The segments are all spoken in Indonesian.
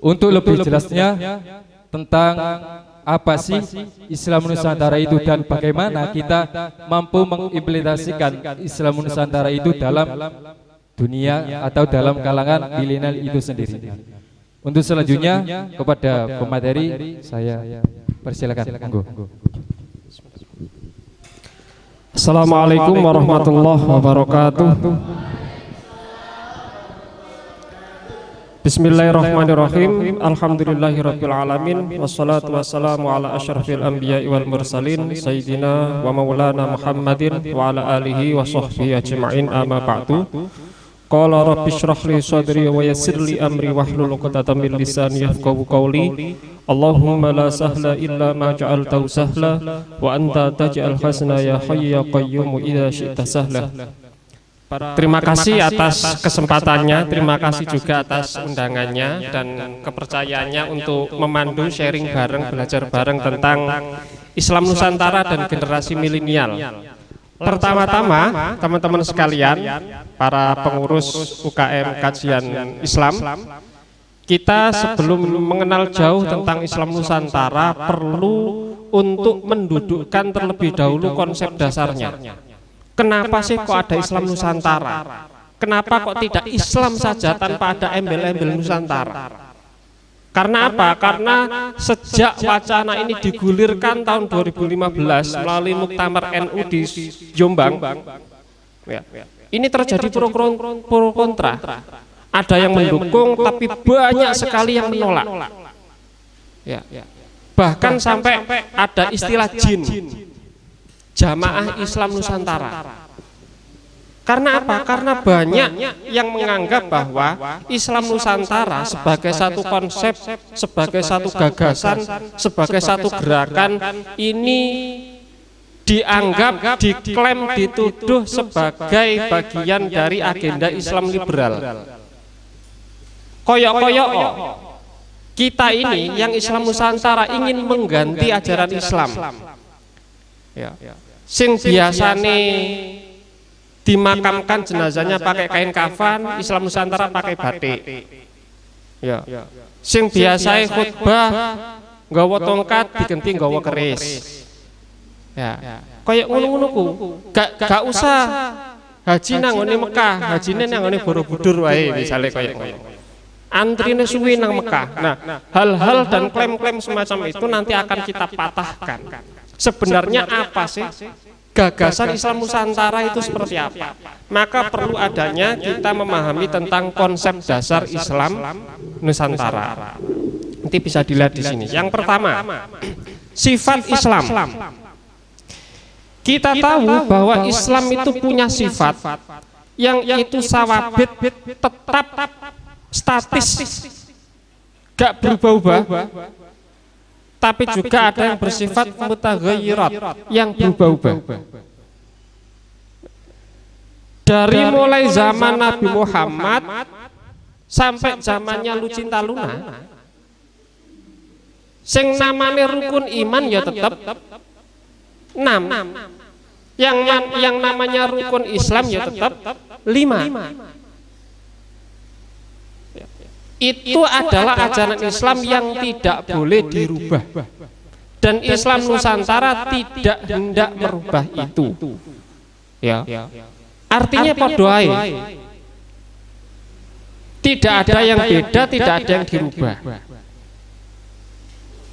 Untuk lebih jelasnya tentang apa sih Islam Nusantara itu dan bagaimana kita mampu mengimplementasikan Islam Nusantara itu dalam dunia atau dalam kalangan milenial itu sendiri. Untuk selanjutnya kepada pemateri saya persilakan. Monggo. Assalamualaikum warahmatullahi wabarakatuh. Bismillahirrahmanirrahim. Alhamdulillahirabbil alamin wassalatu wassalamu ala asyrafil anbiya'i wal mursalin sayyidina wa maulana Muhammadin wa ala alihi wa sahbihi ajma'in, amma ba'du. Qala rabbi shrah li sadri wa yassir li amri wahlul 'uqdatam min lisani yafqahu qawli. Allahumma la sahla illa ma ja'altahu sahla wa anta taj'al hasna ya hayyu ya qayyum idza syi'ta sahla. Terima kasih atas kesempatannya, terima kasih juga atas undangannya dan kepercayaannya untuk memandu sharing bareng, belajar bareng tentang Islam Nusantara dan generasi milenial. Pertama-tama, teman-teman sekalian, para pengurus UKM Kajian Islam, kita sebelum mengenal jauh tentang Islam Nusantara perlu untuk mendudukkan terlebih dahulu konsep dasarnya. Kenapa sih kok ada Islam Nusantara? Kenapa kok tidak Islam saja tanpa ada embel-embel Nusantara? Karena apa? Karena sejak wacana ini digulirkan tahun 2015 melalui Muktamar NU di Jombang, ya, ini terjadi pro kontra. Ada yang mendukung, tapi banyak sekali yang menolak. Ya. Bahkan sampai ada istilah jin. Jamaah Islam Nusantara. Karena apa? Karena banyak yang menganggap bahwa Islam Nusantara sebagai satu konsep, sebagai satu gagasan, sebagai satu gerakan ini dianggap, diklaim, dituduh sebagai bagian dari agenda Islam liberal. Koyok-koyok kita ini yang Islam Nusantara ingin mengganti ajaran Islam. Ya. Sing biasane dimakamkan jenazahnya pakai kain kafan, Islam Nusantara pakai batik. Ya. Sing biasae khutbah nggawa tongkat diganti nggawa keris. Ya. Kayak ngono-ngono ku. Gak usah haji nang ngene Mekah, hajine nang ngene Borobudur wae misale kayak ngono. Antrine suwi nang Mekah. Nah, hal-hal dan klaim-klaim semacam itu nanti akan kita patahkan. Sebenarnya apa sih gagasan Islam Nusantara itu seperti apa? Maka perlu adanya kita memahami tentang konsep dasar Islam Nusantara. Nanti bisa dilihat di sini. Yang pertama, sifat Islam. Kita tahu bahwa Islam itu punya sifat yang itu sawabit, tetap, statis, gak berubah-ubah. Tapi juga ada yang bersifat mutaghayyirat, yang berubah-ubah. Dari mulai zaman Nabi Muhammad sampai zamannya Lucinta Luna, sing namanya rukun iman ya tetap 6. Yang namanya rukun Islam ya tetap 5. Itu adalah ajaran Islam yang tidak boleh dirubah. Dan Islam Nusantara tidak hendak merubah itu. Ya. Artinya podoai. Tidak ada yang beda, tidak ada yang dirubah.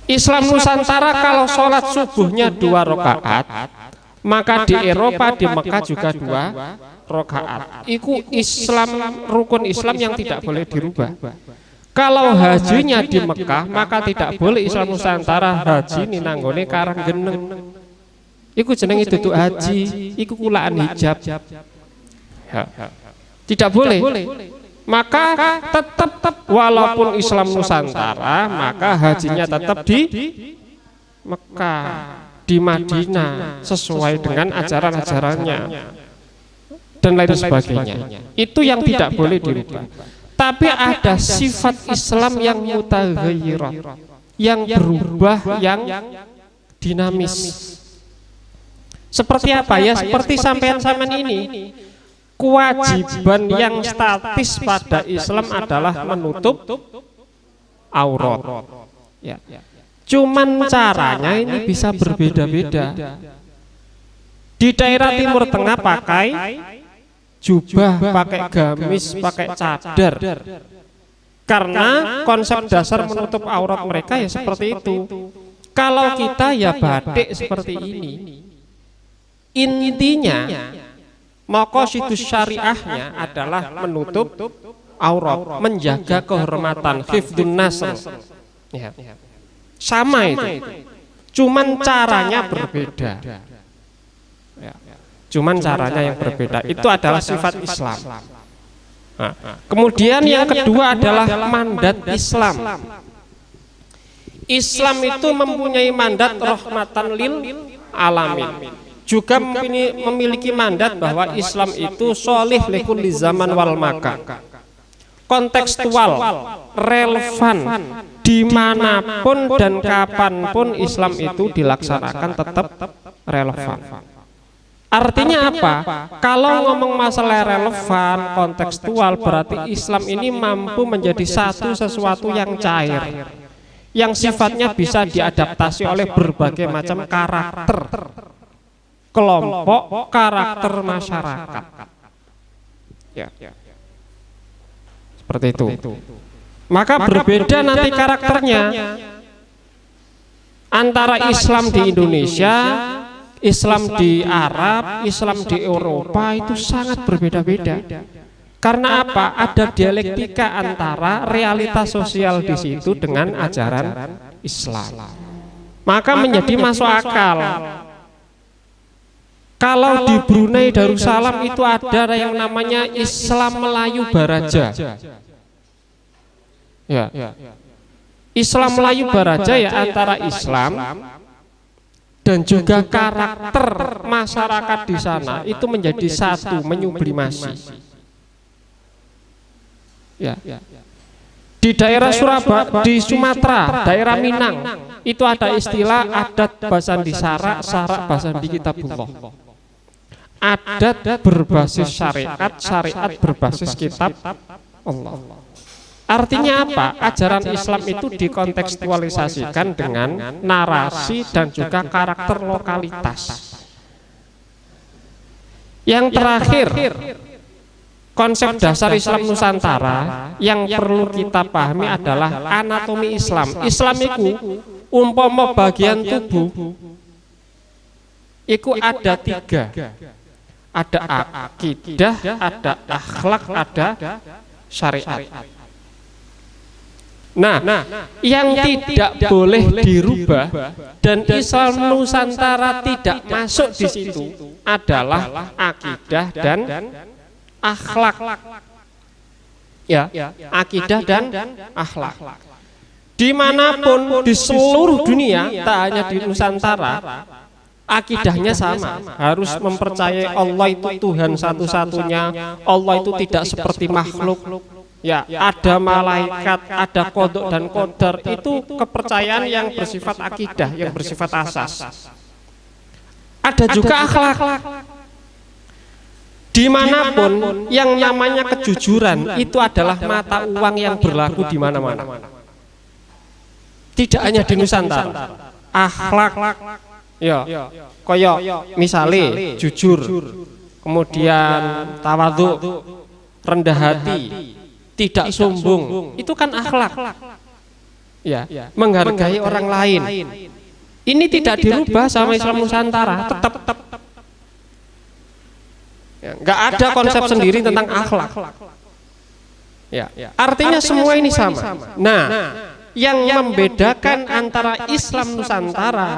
Islam Nusantara kalau sholat subuhnya 2 rakaat, maka di Eropa, di Mekah juga 2 rakaat. Itu Islam, rukun Islam yang tidak boleh dirubah. Kalau hajinya di Mekah, maka tidak boleh Islam Nusantara haji ninanggone Karanggeneng. Iku jeneng itu tuh haji, iku kulaan hijab. Ya. Tidak boleh. Maka tetap walaupun Islam Nusantara, maka hajinya tetap di Mekah. di Madinah sesuai dengan ajaran-ajarannya dan lain sebagainya. Itu yang tidak boleh dirubah. Tapi ada sifat Islam yang mutaghayyirat, yang berubah, yang dinamis. Seperti apa ya? Seperti sampean-sampean ini. Kewajiban yang statis pada Islam adalah menutup aurat. Ya. Cuman caranya ini bisa berbeda-beda. Di daerah Timur Tengah pakai jubah, pakai gamis, pakai cadar. Karena konsep dasar menutup aurat mereka ya seperti itu. Kalau kita ya batik seperti ini. Intinya maqasidus syariahnya adalah menutup aurat, menjaga kehormatan, hifdzun nasl. Ya. Sama itu. Cuman caranya berbeda. Ya. Cuman caranya yang berbeda. Itu adalah sifat Islam. Nah, kemudian yang kedua adalah mandat Islam. Islam itu mempunyai mandat rahmatan lil alamin. Juga memiliki mandat bahwa Islam itu sholih likulli zaman wal makan. Kontekstual, relevan, dimanapun dan kapanpun Islam itu dilaksanakan tetap relevan. Artinya apa? Kalau ngomong masalah relevan, kontekstual, berarti Islam ini mampu menjadi sesuatu yang cair, yang sifatnya bisa diadaptasi oleh berbagai macam karakter kelompok, karakter masyarakat. Ya. Seperti itu. Maka berbeda nanti karakternya antara Islam di Indonesia, Islam di Arab, Islam di Eropa itu sangat berbeda-beda. Karena apa? Ada dialektika antara realitas sosial di situ dengan ajaran Islam. Maka menjadi masuk akal. Kalau di Brunei Darussalam itu ada yang namanya Islam Melayu Baraja. Ya. Islam Melayu Baraja ya antara Islam dan juga karakter masyarakat di sana itu menjadi satu, menyublimasi. Ya. Di daerah Surabaya, di Sumatera, daerah Minang itu ada istilah adat Basandi Sarak, Sarak Basandi Kitabullah. Adat berbasis syariat, syariat berbasis kitab Allah. Artinya apa? Ajaran Islam itu dikontekstualisasikan dengan narasi dan juga karakter lokalitas. Yang terakhir, konsep dasar Islam Nusantara yang perlu kita pahami adalah anatomi Islam. Islam itu umpama bagian tubuh itu ada tiga. Ada akidah, ada akhlak, ada syariat. Nah, yang tidak boleh dirubah dan Islam Nusantara tidak masuk di situ adalah akidah dan akhlak. Ya, akidah dan akhlak. Dimanapun di seluruh dunia, tak hanya di Nusantara, akidahnya sama, harus mempercayai Allah itu Tuhan satu-satunya, Allah itu tidak seperti makhluk. Ya, ada malaikat, ada qada dan qadar, itu kepercayaan yang bersifat akidah, yang bersifat asas. Ada juga akhlak. Dimanapun yang namanya kejujuran itu adalah mata uang yang berlaku di mana-mana. Tidak hanya di Nusantara. Akhlak, ya, koyo misale jujur, kemudian tawadhu, rendah hati, tidak sombong, itu kan akhlak. Ya, menghargai orang lain. Ini tidak dirubah sama Islam Nusantara, tetap. Nggak ada konsep sendiri tentang akhlak. Ya, artinya semua ini sama. Nah, yang membedakan antara Islam Nusantara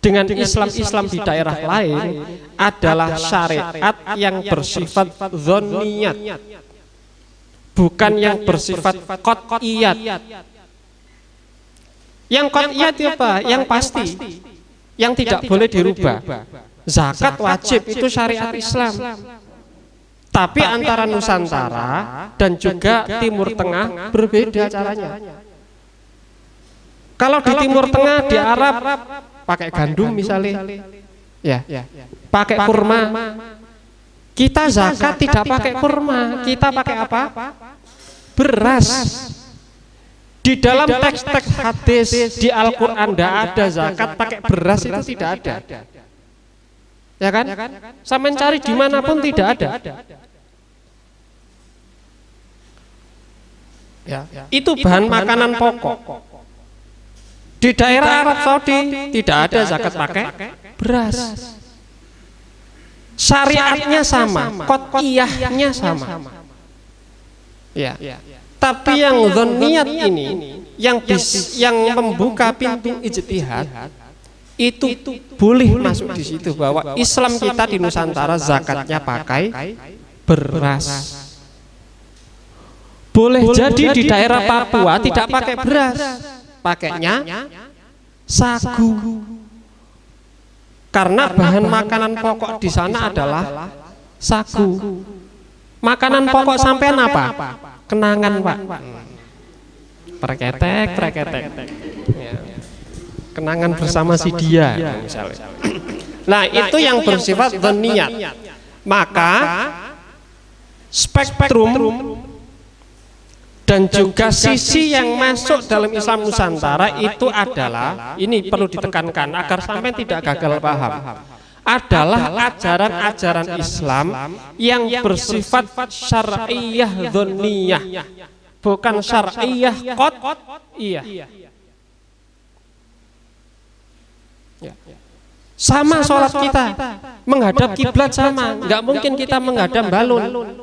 dengan Islam di daerah lain adalah syariat yang bersifat dzonniyat, bukan yang bersifat qat'iyat. Yang qat'iyat apa? Yang pasti. yang tidak boleh dirubah. Zakat wajib, itu syariat Islam. Tapi antara Nusantara dan juga Timur Tengah berbeda caranya. Kalau di Timur Tengah, di Arab pakai gandum misalnya, ya, pakai kurma. Kita zakat tidak pakai kurma, kita pakai apa? Beras. Di dalam teks-teks hadis di Al-Quran tidak ada zakat pakai beras, itu tidak ada. Ya kan? Saya mencari dimanapun tidak ada. Ya. Itu bahan makanan pokok. Di daerah Arab Saudi tidak ada zakat pakai beras. Syariatnya sama, qot'iyahnya sama. Ya. Tapi yang dzanniyat ini, yang membuka pintu ijtihad, itu boleh masuk di situ, bahwa Islam kita di Nusantara zakatnya pakai beras. Boleh jadi di daerah Papua tidak pakai beras, pakainya sagu. Karena bahan makanan pokok di sana adalah sagu. Makanan pokok sampean apa? Kenangan, Pak. Preketek. Ya. Kenangan bersama si dia, misalnya. Nah, itu yang bersifat dzanniyat. Maka spektrum dan juga sisi yang masuk dalam Islam Nusantara itu adalah, ini perlu ditekankan agar sampai tidak gagal paham, adalah ajaran-ajaran Islam yang bersifat syar'iyah dzanniyah, bukan syar'iyah qot'iyah. Sama sholat kita, menghadap kiblat sama, nggak mungkin kita menghadap balun.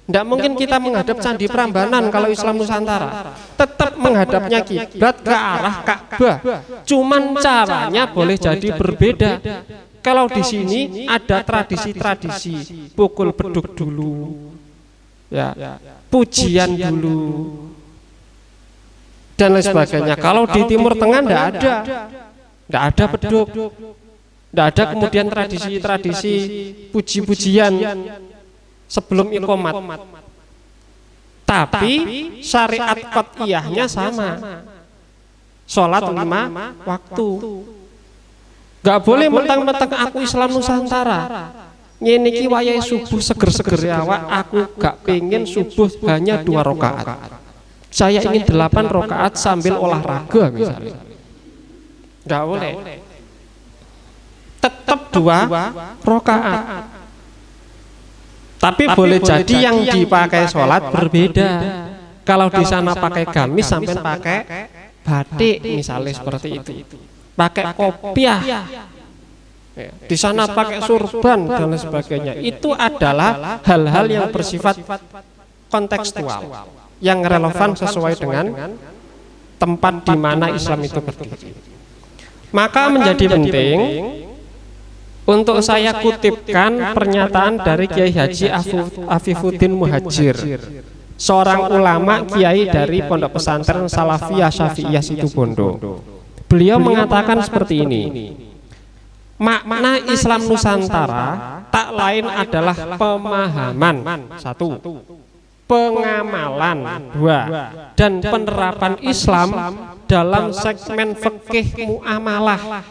Tidak mungkin kita menghadap Candi Prambanan kalau Islam Nusantara. Tetap menghadapnya kiblat ke arah Ka'bah. Cuman caranya boleh jadi berbeda. Kalau di sini ada tradisi-tradisi, pukul beduk dulu, ya, pujian dulu, dan lain sebagainya. Kalau di Timur Tengah tidak ada beduk, tidak ada kemudian tradisi-tradisi puji-pujian sebelum iqomat. Tapi syariat qot'iyahnya sama. Sholat 5 waktu. Gak boleh mentang-mentang aku Islam Nusantara, ngene iki wayahe subuh seger-seger awak, aku gak pengen subuh hanya 2 rakaat. Saya ingin 8 rakaat sambil olahraga misalnya. Gak boleh. Tetap 2 rakaat. Tapi boleh jadi yang dipakai sholat berbeda. Kalau di sana pakai gamis, sampai pakai batik misalnya seperti itu. Pakai kopiah. Di sana pakai surban dan lain sebagainya. Itu adalah hal-hal yang bersifat kontekstual, yang relevan sesuai dengan tempat di mana Islam itu berdiri. Maka menjadi penting untuk saya kutipkan pernyataan dari Kiai Haji Afifuddin Muhajir, seorang ulama kiai dari Pondok Pesantren Salafiyah Syafi'iyah Situbondo. Beliau mengatakan seperti ini: makna Islam Nusantara tak lain adalah pemahaman, 1, pengamalan, 2, dan penerapan Islam dalam segmen fikih muamalah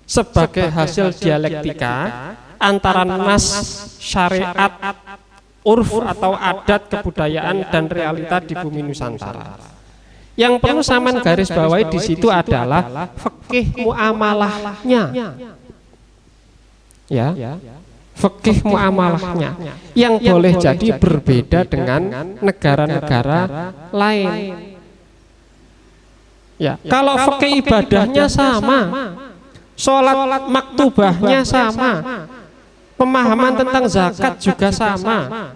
sebagai hasil dialektika antara nas syariat, urf atau adat kebudayaan dan realita di bumi Nusantara. Yang perlu saman garis bawahi di situ adalah fikih muamalahnya. Ya. Fikih muamalahnya yang boleh jadi berbeda dengan negara-negara lain. Ya, kalau fikih ibadahnya sama, sholat maktubahnya sama, pemahaman tentang zakat juga sama,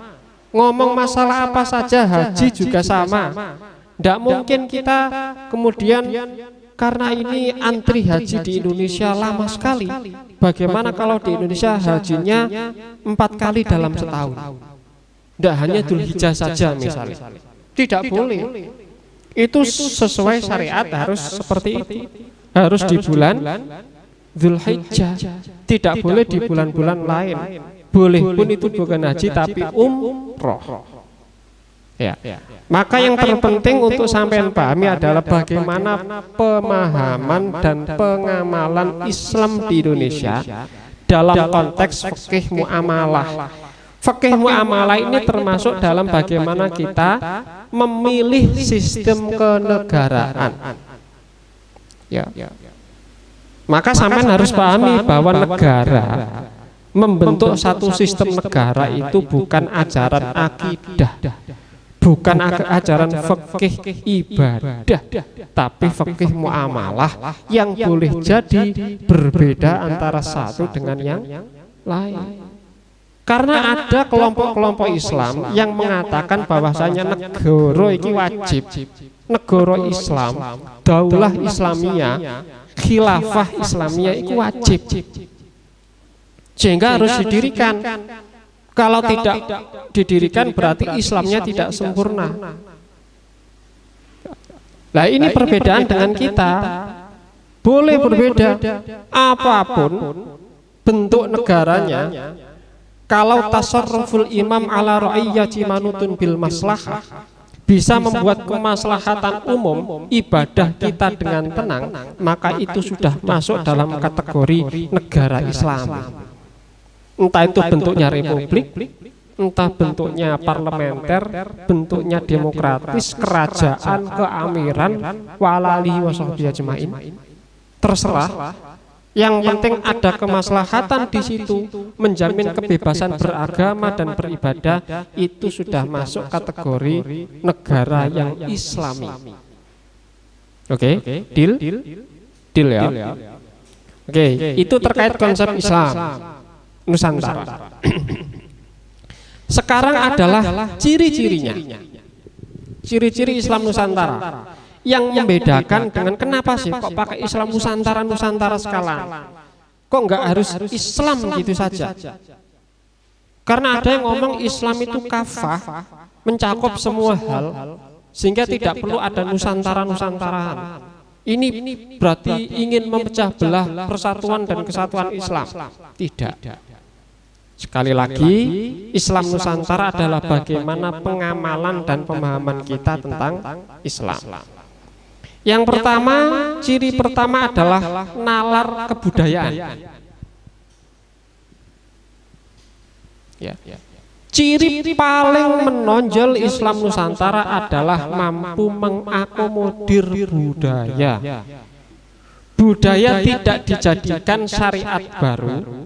ngomong masalah apa saja haji juga sama. Tidak mungkin kita kemudian, karena ini antri haji di Indonesia lama sekali, bagaimana kalau di Indonesia hajinya 4 kali dalam setahun? Tidak hanya Dzulhijjah saja misalnya. Tidak boleh. Itu sesuai syariat harus seperti itu. Harus di bulan Dzulhijjah, tidak boleh di bulan-bulan lain. Boleh pun itu bukan haji tapi umroh. Ya. Maka yang terpenting untuk sampean pahami adalah bagaimana pemahaman dan pengamalan Islam di Indonesia dalam konteks fikih muamalah. Fikih muamalah ini termasuk dalam bagaimana kita memilih sistem kenegaraan. Ya. Maka sampean harus pahami bahwa negara membentuk satu sistem negara itu bukan ajaran akidah, bukan ajaran fikih ibadah, tapi fikih muamalah yang boleh jadi berbeda antara satu dengan yang lain. Karena ada kelompok-kelompok Islam yang mengatakan bahwasanya negara ini wajib, negara Islam, daulah Islamiyah, khilafah Islamiyah itu wajib, sehingga harus didirikan. Kalau tidak didirikan berarti Islamnya tidak sempurna. Nah ini perbedaan dengan kita. Boleh berbeda apapun bentuk negaranya, kalau tasarruful imam ala ra'iyyati manutun bil maslahah bisa membuat kemaslahatan umum ibadah kita dengan tenang, maka itu sudah masuk dalam kategori negara Islam. Entah itu bentuknya republik, entah bentuknya parlementer, bentuknya demokratis, kerajaan, keamiran, walalihi wasahbihi ajmain, terserah. Yang penting ada kemaslahatan di situ, menjamin kebebasan beragama dan beribadah, itu sudah masuk kategori negara yang Islami. Oke, deal ya. Oke, itu terkait konsep Islam Nusantara. Sekarang adalah ciri-cirinya, ciri-ciri Islam Nusantara. Yang membedakan dengan kenapa sih kok pakai Islam Nusantara sekalian? Kok nggak harus Islam gitu saja? Karena ada yang ngomong Islam itu kafah, mencakup semua hal, sehingga tidak perlu ada Nusantara-Nusantarahan. Ini berarti ingin memecah belah persatuan dan kesatuan Islam. Tidak. Sekali lagi, Islam Nusantara adalah bagaimana pengamalan dan pemahaman kita tentang Islam. Yang pertama, ciri pertama adalah nalar kebudayaan. Ya. Ciri paling menonjol Islam Nusantara adalah mampu mengakomodir budaya. Budaya tidak dijadikan syariat baru,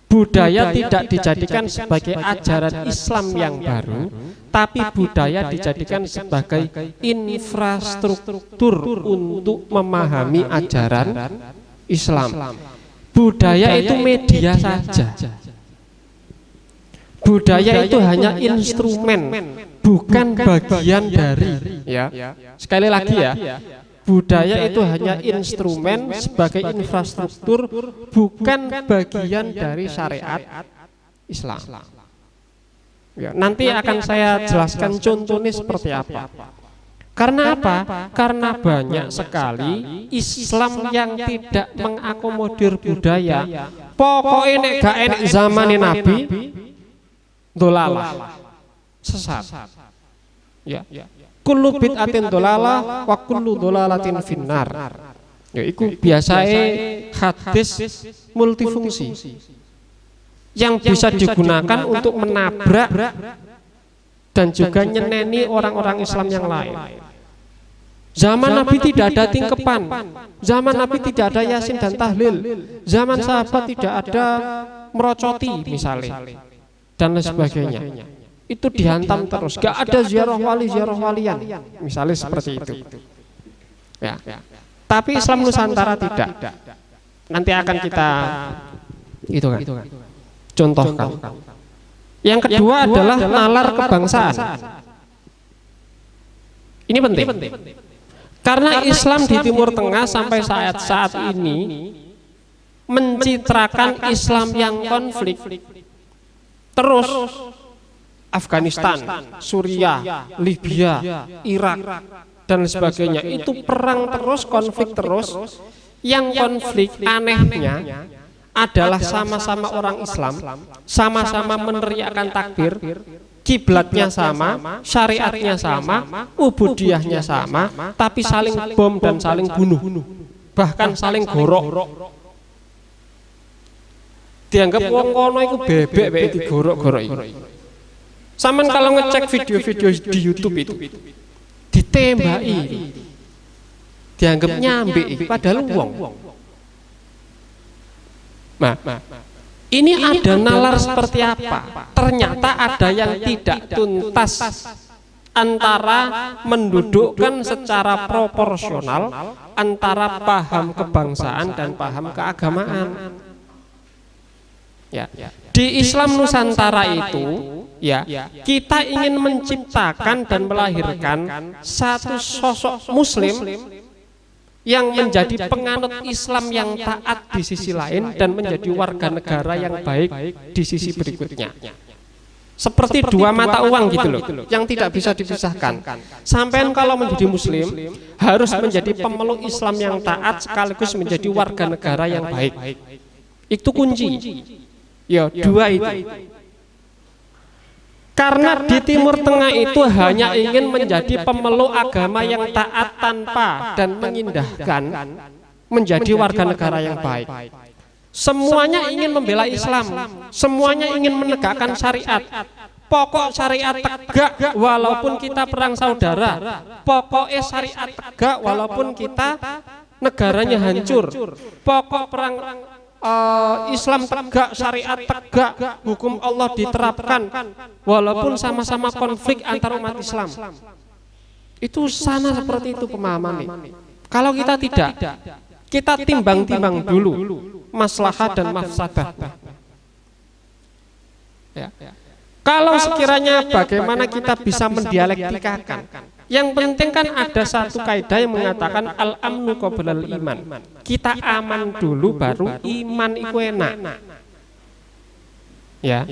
budaya tidak dijadikan sebagai ajaran Islam yang baru, tapi budaya dijadikan sebagai infrastruktur untuk memahami ajaran Islam. Budaya itu media saja. Budaya itu hanya instrumen, bukan bagian dari. Ya. Sekali lagi ya. Budaya itu hanya instrumen sebagai infrastruktur, bukan bagian dari syariat Islam. Ya, nanti akan saya jelaskan contohnya seperti apa. Karena apa? Karena banyak sekali Islam yang tidak mengakomodir budaya. Pokoknya nek gak enek zamane Nabi, dolalah, sesat. Ya. Kullu bid'atin dolalah wa kullu dolalatin finnar. Ya iku biasae hadis multifungsi yang bisa digunakan untuk menabrak dan juga nyeneni orang-orang Islam yang lain. Zaman Nabi tidak ada tingkepan, zaman Nabi tidak ada yasin dan tahlil, zaman sahabat tidak ada merocoti misalnya dan lain sebagainya. Itu dihantam terus, gak ada ziarah walian, misalnya seperti itu. Ya. Tapi Islam Nusantara tidak. Nanti akan kita itu kan contohkan. Yang kedua adalah nalar kebangsaan. Ini penting. Karena Islam di Timur Tengah sampai saat ini mencitrakan Islam yang konflik. Terus Afghanistan, Suriah, Libya, Irak dan sebagainya itu perang terus, konflik terus, Yang konflik anehnya adalah sama-sama orang Islam, sama-sama meneriakkan takbir, kiblatnya sama, syariatnya sama, ubudiyahnya sama, tapi saling bom dan saling bunuh, bahkan saling gorok. Dianggap wong kono iku bebek wae digorok-gorok iki. Sampeyan kalau ngecek video-video di YouTube itu ditembaki. Dianggap nyambe padahal wong. Nah, ini ada nalar seperti apa? Ternyata ada yang tidak tuntas antara mendudukkan secara proporsional antara paham kebangsaan dan paham keagamaan. Ya. Di Islam Nusantara itu, ya, kita ingin menciptakan dan melahirkan satu sosok Muslim yang menjadi penganut Islam yang taat di sisi lain dan menjadi warga negara yang baik di sisi berikutnya. Seperti dua mata uang gitu loh, yang tidak bisa dipisahkan. Sampean kalau menjadi Muslim harus menjadi pemeluk Islam yang taat sekaligus menjadi warga negara yang baik. Itu kunci. Ya, dua itu. Karena di Timur Tengah itu hanya ingin menjadi pemeluk agama yang taat tanpa dan mengindahkan menjadi warga negara yang baik. Semuanya ingin membela Islam, semuanya ingin menegakkan syariat. Pokok syariat tegak walaupun kita perang saudara. Pokoknya syariat tegak walaupun kita negaranya hancur. Pokok perang Islam tegak, syariat tegak, hukum Allah diterapkan walaupun sama-sama konflik antar umat Islam. Itu sana seperti itu pemahamannya. Kalau kita tidak, kita timbang-timbang dulu maslahat dan mafsadah. Ya. Kalau sekiranya bagaimana kita bisa mendialektikakan, yang penting kan ada satu kaidah yang mengatakan al-amnu qoblal iman. Kita aman dulu baru iman iku enak. Ya.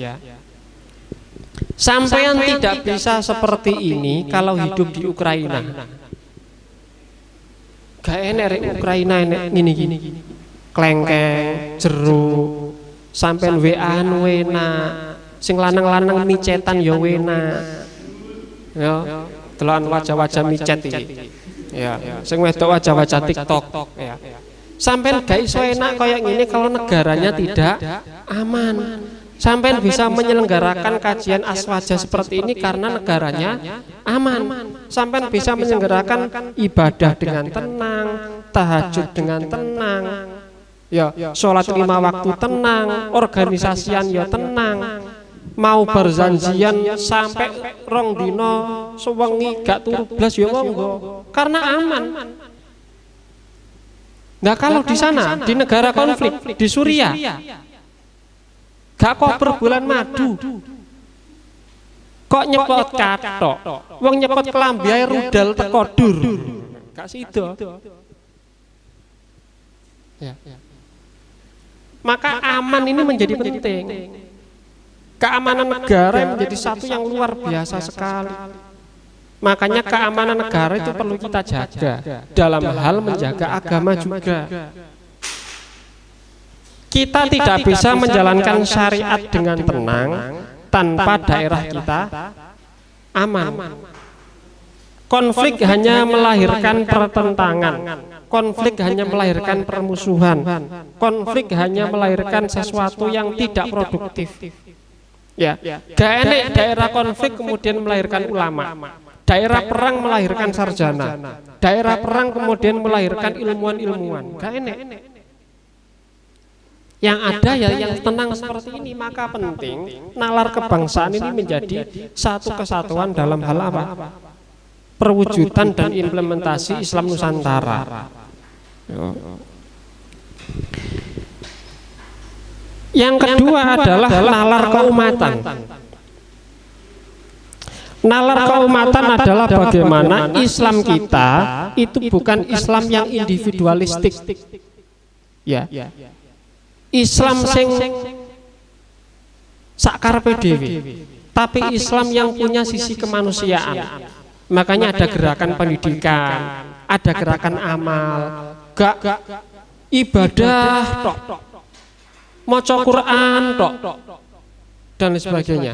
Sampeyan tidak bisa seperti ini kalau hidup di Ukraina. Gak enak Ukraina enak gini-gini. Klengkeng, jeruk, sampeyan WA-an enak. Sing lanang-lanang micetan ya enak. Ya. Telan wajah-wajah micet iki. Ya, sing wedok wajah-wajah TikTok ya. Sampeyan gak iso enak kayak gini kalau negaranya tidak aman. Sampeyan bisa menyelenggarakan kajian aswaja seperti ini karena negaranya aman. Sampeyan bisa menyelenggarakan ibadah dengan tenang, tahajud dengan tenang. Ya, sholat 5 waktu tenang, organisasian ya tenang. Mau berzanjian sampai rong dino sewengi gak turu blas ya monggo karena aman. Nah kalau di sana di negara konflik di Suriah gak kok per bulan madu kok nyepot katok wong nyepot kelambi ae rudal teko dur gak sida. Ya. Maka aman ini menjadi penting. Keamanan negara menjadi satu yang luar biasa sekali. Makanya keamanan negara itu perlu kita jaga dalam hal menjaga agama juga. Kita tidak bisa menjalankan syariat dengan tenang tanpa daerah kita aman. Konflik hanya melahirkan pertentangan. Konflik hanya melahirkan permusuhan. Konflik hanya melahirkan sesuatu yang tidak produktif. Ya, gak enak daerah konflik kemudian melahirkan ulama. Daerah perang melahirkan sarjana. Daerah perang kemudian melahirkan ilmuwan-ilmuwan. Gak enak. Yang ada ya yang tenang seperti ini. Maka penting nalar kebangsaan ini menjadi satu kesatuan dalam hal apa? Perwujudan dan implementasi Islam Nusantara. Yang kedua adalah nalar keumatan. Nalar keumatan adalah bagaimana Islam kita itu bukan Islam yang individualistik. Ya. Islam sing sakarepe dhewe, tapi Islam yang punya sisi kemanusiaan. Makanya ada gerakan pendidikan, ada gerakan amal. Gak ibadah tok, maca Quran tok, dan sebagainya.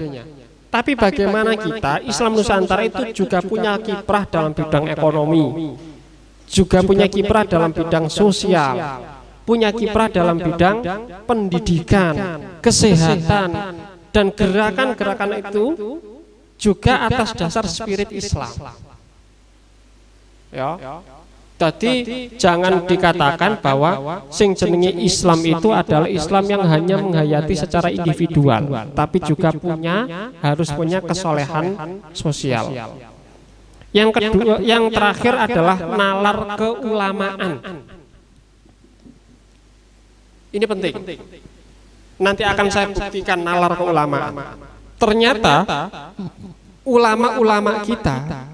Tapi bagaimana kita Islam Nusantara itu juga punya kiprah dalam bidang ekonomi, juga punya kiprah dalam bidang sosial, punya kiprah dalam bidang pendidikan, kesehatan, dan gerakan-gerakan itu juga atas dasar spirit Islam. Ya. Jadi jangan dikatakan bahwa sing jenenge Islam itu adalah Islam yang hanya menghayati secara individual, tapi juga harus punya kesolehan sosial. Yang kedua, yang terakhir adalah nalar keulamaan. Ini penting. Nanti akan saya buktikan nalar keulamaan. Ternyata ulama-ulama kita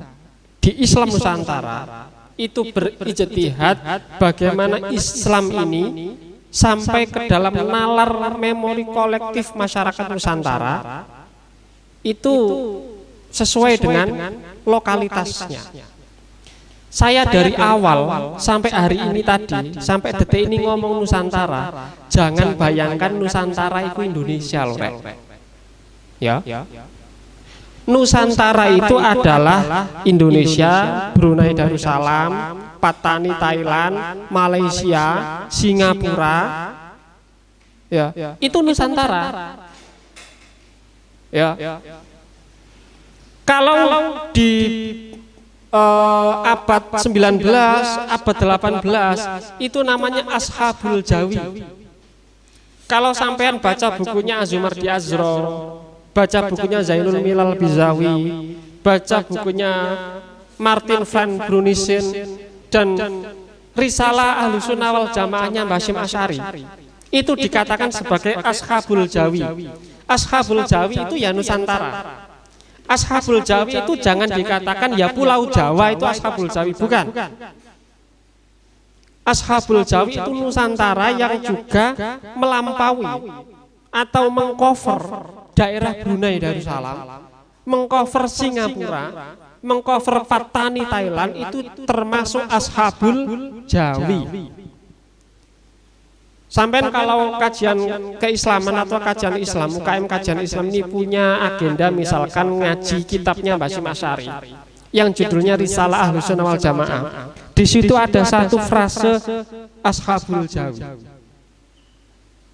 di Islam Nusantara itu berijtihad bagaimana Islam ini sampai ke dalam nalar memori kolektif masyarakat Nusantara itu sesuai dengan lokalitasnya. Saya dari awal sampai hari ini tadi, sampai detik ini ngomong Nusantara, jangan bayangkan Nusantara itu Indonesia loh, Rek. Ya. Nusantara itu adalah Indonesia, Brunei Darussalam, Patani Thailand, Malaysia, Singapura. Ya, itu Nusantara. Ya. Kalau di abad 19, abad 18 itu namanya Ashabul Jawi. Kalau sampean baca bukunya Azumardi Azra, baca bukunya Zainul Milal Bizawi, baca bukunya Martin van Brunissen, dan Risalah Ahlussunnah wal Jamaahnya Hasyim Asy'ari, itu dikatakan sebagai Ashabul Jawi. Ashabul Jawi itu ya Nusantara. Ashabul Jawi itu jangan dikatakan ya Pulau Jawa itu Ashabul Jawi, bukan. Ashabul Jawi itu Nusantara yang juga melampaui atau mengcover daerah Brunei Darussalam, mengcover Singapura, mengcover Patani Thailand, itu termasuk Ashabul Jawi. Sampai kalau kajian keislaman atau kajian Islam, UKM kajian Islam ini punya agenda misalkan ngaji kitabnya Hasyim Asy'ari yang judulnya Risalah Ahlussunnah wal Jamaah. Di situ ada satu frase Ashabul Jawi.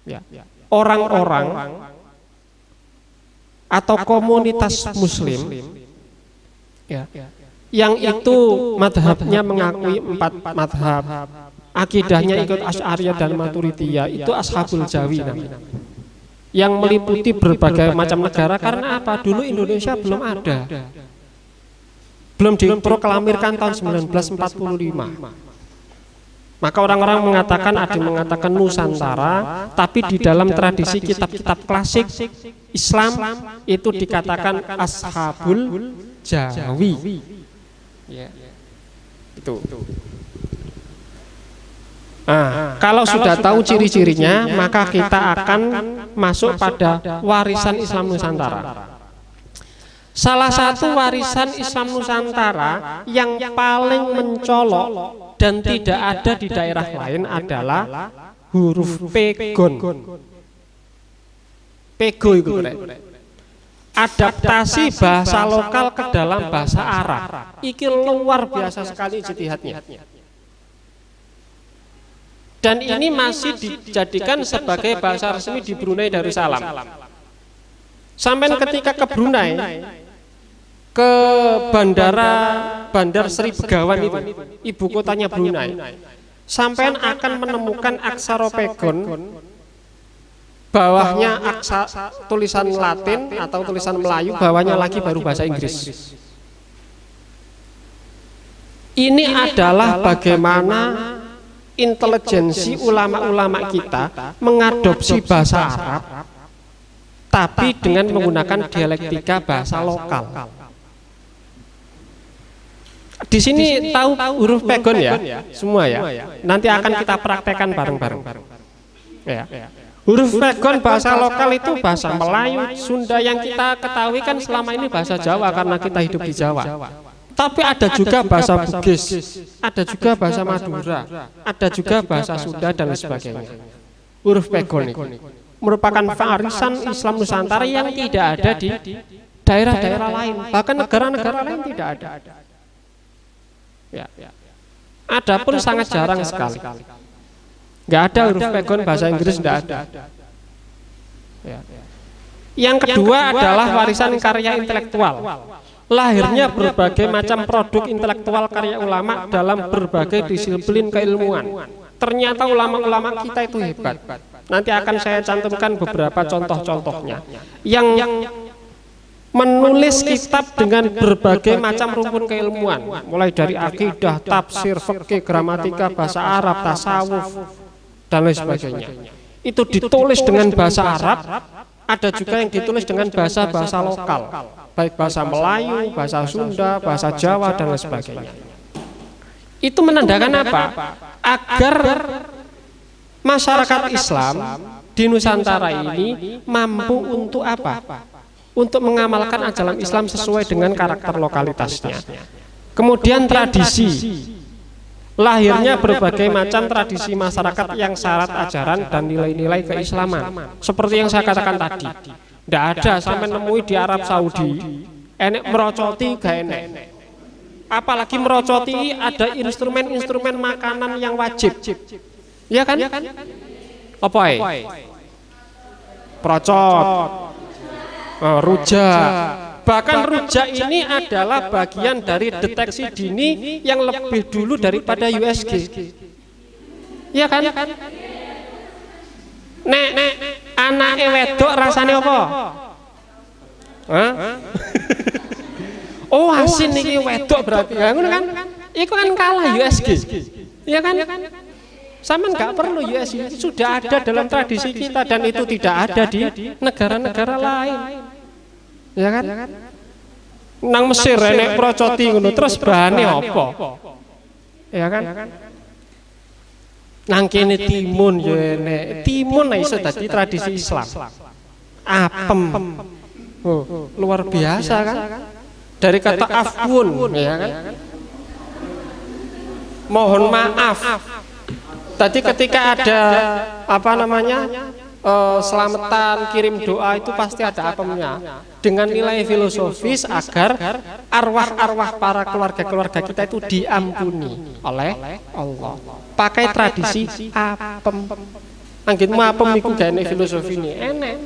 Ya. Orang-orang atau komunitas Muslim ya, yang itu madhabnya mengakui 4 madhab, akidahnya ikut Asy'ariyah dan Maturidiyah, itu Ashabul Jawi namanya. Yang meliputi berbagai macam negara. Karena apa? Dulu Indonesia belum ada, belum diproklamirkan tahun 1945. Maka orang-orang mengatakan, ada yang mengatakan Nusantara, tapi di dalam tradisi kitab-kitab klasik Islam itu dikatakan Ashabul Jawi. Ya. Itu. Kalau sudah tahu ciri-cirinya, maka kita akan masuk pada warisan Islam Nusantara. Salah satu warisan Islam Nusantara yang paling mencolok dan tidak ada di daerah lain adalah huruf pegon. Pego itu, adaptasi bahasa lokal ke dalam bahasa Arab. Iki luar biasa sekali ijtihadnya. Dan ini masih dijadikan sebagai bahasa resmi di Brunei Darussalam. Sampai ketika ke Brunei, ke Bandar Sri Begawan itu, ibu kotanya Brunei, sampai akan menemukan aksara pegon, bawahnya tulisan Latin atau tulisan Melayu, bawahnya lagi baru bahasa Inggris. Ini adalah bagaimana intelijensi ulama-ulama kita mengadopsi bahasa Arab, tapi dengan menggunakan dialektika bahasa lokal. Di sini tahu huruf pegon ya, semua ya. Nanti akan kita praktekkan bareng-bareng. Ya. Huruf pegon bahasa lokal itu bahasa Melayu, Sunda, yang kita ketahui kan selama ini bahasa Jawa karena kita hidup di Jawa. Tapi ada juga bahasa Bugis, ada juga bahasa Madura, ada juga bahasa Sunda dan lain sebagainya. Huruf pegon itu merupakan warisan Islam Nusantara yang tidak ada di daerah-daerah lain, bahkan negara-negara lain tidak ada. Ya. Adapun sangat jarang sekali. Nggak ada huruf pegon bahasa Inggris, nggak ada. Ya. Yang kedua adalah warisan karya intelektual. Lahirnya berbagai macam produk intelektual karya ulama dalam berbagai disiplin keilmuan. Ternyata ulama-ulama kita itu hebat. Nanti akan saya cantumkan beberapa contoh-contohnya. Yang menulis kitab dengan berbagai macam rumpun keilmuan, mulai dari akidah, tafsir, fikih, gramatika, bahasa Arab, tasawuf, dan lain sebagainya. Itu ditulis dengan bahasa Arab, ada juga yang ditulis dengan bahasa-bahasa lokal, baik bahasa Melayu, bahasa Sunda, bahasa Jawa, dan lain sebagainya. Itu menandakan apa? Agar masyarakat Islam di Nusantara ini mampu untuk apa? Untuk mengamalkan ajaran Islam sesuai dengan karakter lokalitasnya. Kemudian tradisi, lahirnya berbagai macam tradisi masyarakat yang syarat ajaran dan nilai-nilai keislaman. Seperti yang saya katakan tadi, tidak ada sampai nemui di Arab Saudi, enek merocoti gak enek. Apalagi merocoti ada instrumen-instrumen makanan yang wajib. Ya kan? Apa ya? Procot, rujak. Bahkan rujak ini adalah bagian dari deteksi dini yang lebih dulu daripada USG. Iya kan? Nek anake wedok rasane apa? Hah? Oh, asin iki wedok berarti. Ya ngono kan? Iku kan kalah USG. Iya kan? Sama nggak perlu USG, sudah ada dalam tradisi kita dan itu tidak ada di negara-negara lain. Ya kan? Nang Mesir enek procoti ngono, terus bahane apa? Ya kan? Nang kene timun yo enek. Timun iso dadi tradisi Islam. Apem. Oh, luar biasa kan? Dari kata afwun, ya kan? Mohon maaf. Tadi ketika ada apa namanya? Selamatan, kirim doa itu pasti ada apemnya dengan nilai filosofis agar arwah-arwah para keluarga-keluarga kita itu diampuni oleh Allah. Pakai tradisi apem. Anggitmu apem iku gane filosofi ini enek.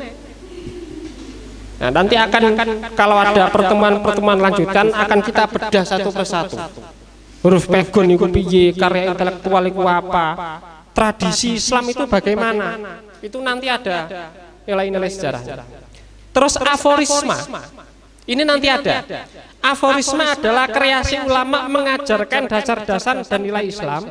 Nah, nanti akan kalau ada pertemuan-pertemuan lanjutan akan kita bedah satu persatu. Huruf pegon iku piye, karya intelektual iku apa, tradisi Islam itu bagaimana. Itu nanti ada nilai-nilai sejarah. Terus aforisma, ini nanti ada. Aforisma adalah kreasi ulama mengajarkan dasar-dasar dan nilai Islam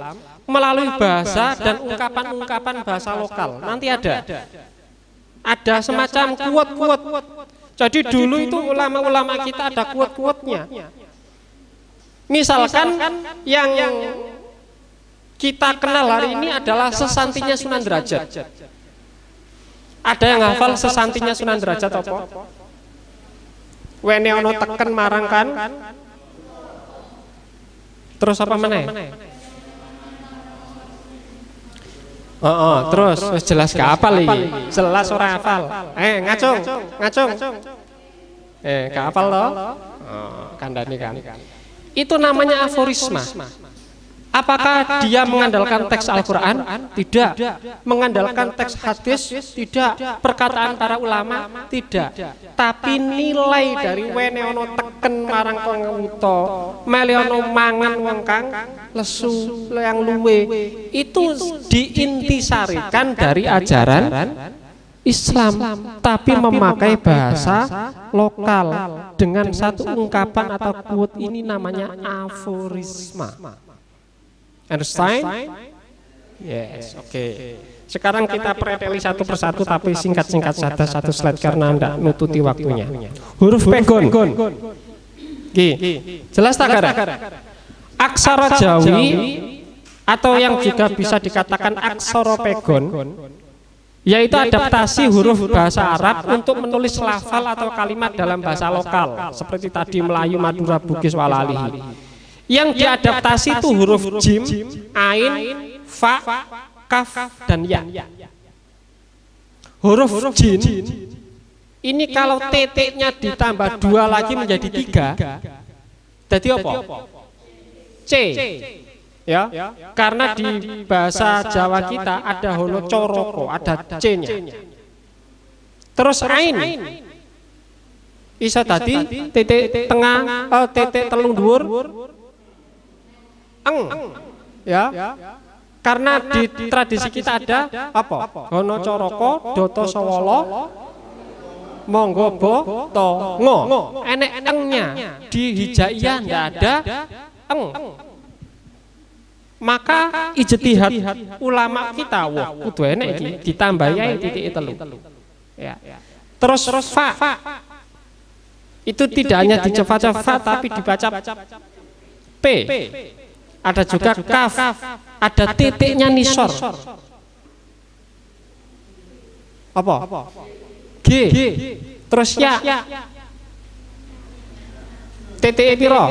melalui bahasa dan ungkapan-ungkapan bahasa lokal. Nanti ada semacam quote-quote. Jadi dulu itu ulama-ulama kita ada quote-quote-nya. Misalkan yang kita kenal hari ini adalah sesantinya Sunan Derajat. Ada yang hafal sesantinya Sunan Derajat apa? Wene ono teken marang kan? Terus apa meneh? Terus wis jelas gak hafal iki. Jelas ora hafal. Ngacung. Gak hafal to? Kandhane kan. Itu namanya aforisma. Apakah dia mengandalkan teks Al-Quran? Tidak. Mengandalkan teks hadis? Tidak. Perkataan para ulama? Tidak. Tapi nilai dari wene ono teken marang kang wuta, mele ono mangan wong kang lesu yang luwe, itu diintisarikan dari ajaran Islam, tapi memakai bahasa lokal dengan satu ungkapan atau quote. Ini namanya aforisma. Understand? Yes, oke. Sekarang kita preteli satu persatu tapi singkat-singkat saja satu slide karena tidak nututi waktunya. Huruf pegon. Jelas tak kada? Aksara Jawi atau yang juga bisa dikatakan aksara pegon yaitu adaptasi huruf bahasa Arab untuk menulis lafal atau kalimat dalam bahasa lokal seperti tadi Melayu, Madura, Bugis, walalihi. Yang diadaptasi itu huruf jim, ain, fa, kaf, dan ya. Huruf jin ini kalau titiknya ditambah 2 lagi menjadi 3, jadi apa? C. Ya, karena di bahasa Jawa kita ada hono coroko, ada C-nya. Terus ain bisa tadi titik tengah, titik telung dhuwur, eng, ya. Karena di tradisi kita ada apa? Hono coroko, doto sawala, monggo bo to ngo. Enek engnya. Di hijaiyah ndak ada eng. Maka ijtihad ulama kita wah kudu enek iki ditambahi ae titik telu. Ya. Terus fa. Itu tidak hanya dibaca fa tapi dibaca p. Ada juga kaf, ada titiknya nisor. Apa? G. Terus ya. Titik piro?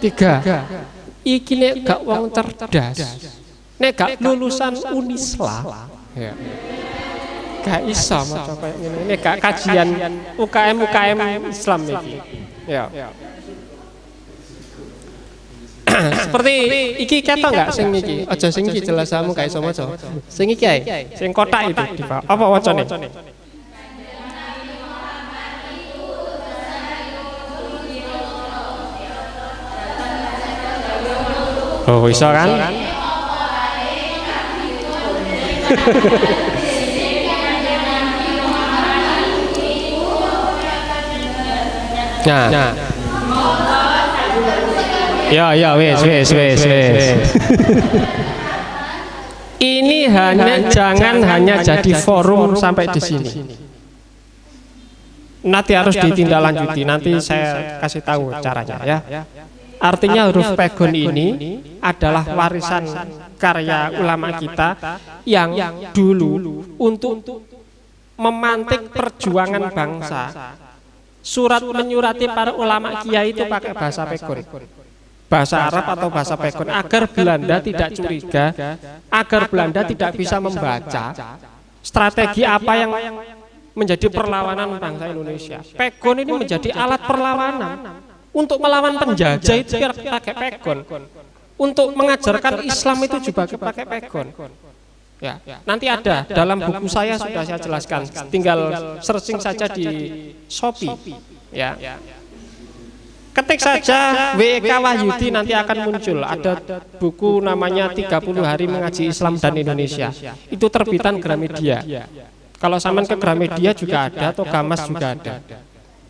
3. Iki nek gak wong cerdas. Nek gak lulusan Unisla. Ya. Gak iso maca kaya ngene. Nek gak kajian UKM Islam iki. Ya. Seperti iki ketok enggak sing iki? Aja sing iki jelas kamu gak iso maca. Sing iki ae, sing kotak itu di bawah. Apa wacane? Oh, iso kan? Nah. Ya, wes. Ini jangan hanya jadi forum sampai di sini. Nanti harus ditindaklanjuti. Nanti saya kasih tahu caranya ya. Artinya huruf pegon ini adalah warisan karya ulama kita yang dulu untuk memantik perjuangan bangsa. Surat menyurati para ulama kiai itu pakai bahasa pegon. Bahasa Arab atau bahasa pegon agar Belanda tidak curiga, agar Belanda tidak bisa membaca strategi apa yang menjadi perlawanan bangsa Indonesia. Pegon ini menjadi alat perlawanan. Untuk melawan penjajah itu pakai pegon. Untuk mengajarkan Islam itu juga pakai pegon. Ya, nanti ada dalam buku saya sudah saya jelaskan. Tinggal searching saja di Shopee. Ya. Ketik saja WK Wahyudi nanti akan muncul. Ada buku namanya 30 Hari Mengaji Islam dan Indonesia. Itu terbitan Gramedia. Kalau sampean ke Gramedia juga ada atau Gamas juga ada.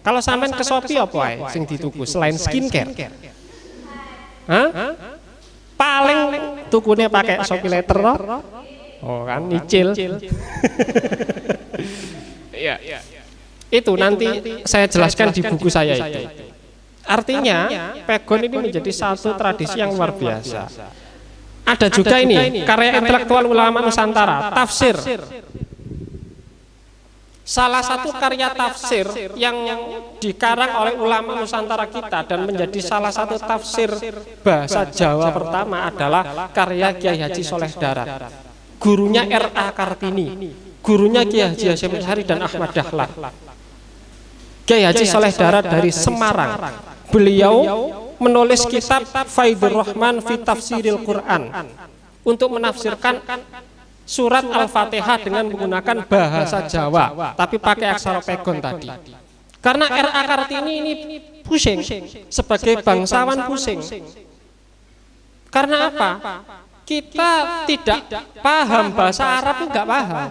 Kalau sampean ke Shopee apa ae sing dituku selain skincare? Hah? Paling tukunya pakai Shopee Letter. Oh kan nyicil. Iya. Itu nanti saya jelaskan di buku saya itu. Artinya pegon ini menjadi satu tradisi yang luar biasa. Ada juga ini karya intelektual ulama Nusantara, tafsir. Salah satu karya tafsir yang dikarang oleh ulama Nusantara kita dan menjadi salah satu tafsir bahasa Jawa pertama adalah karya Kiai Haji Soleh Darat. Gurunya R.A. Kartini, gurunya Kiai Haji Hasyim Asy'ari dan Ahmad Dahlan. Kiai Haji Soleh Darat dari Semarang. Beliau menulis kitab Faidur Rahman fi Tafsiril Quran untuk menafsirkan surat Al-Fatihah dengan menggunakan bahasa Jawa, tapi pakai aksara pegon tadi. Karena R.A. Kartini ini pusing, sebagai bangsawan pusing. Karena apa? Kita tidak paham bahasa Arab, enggak paham.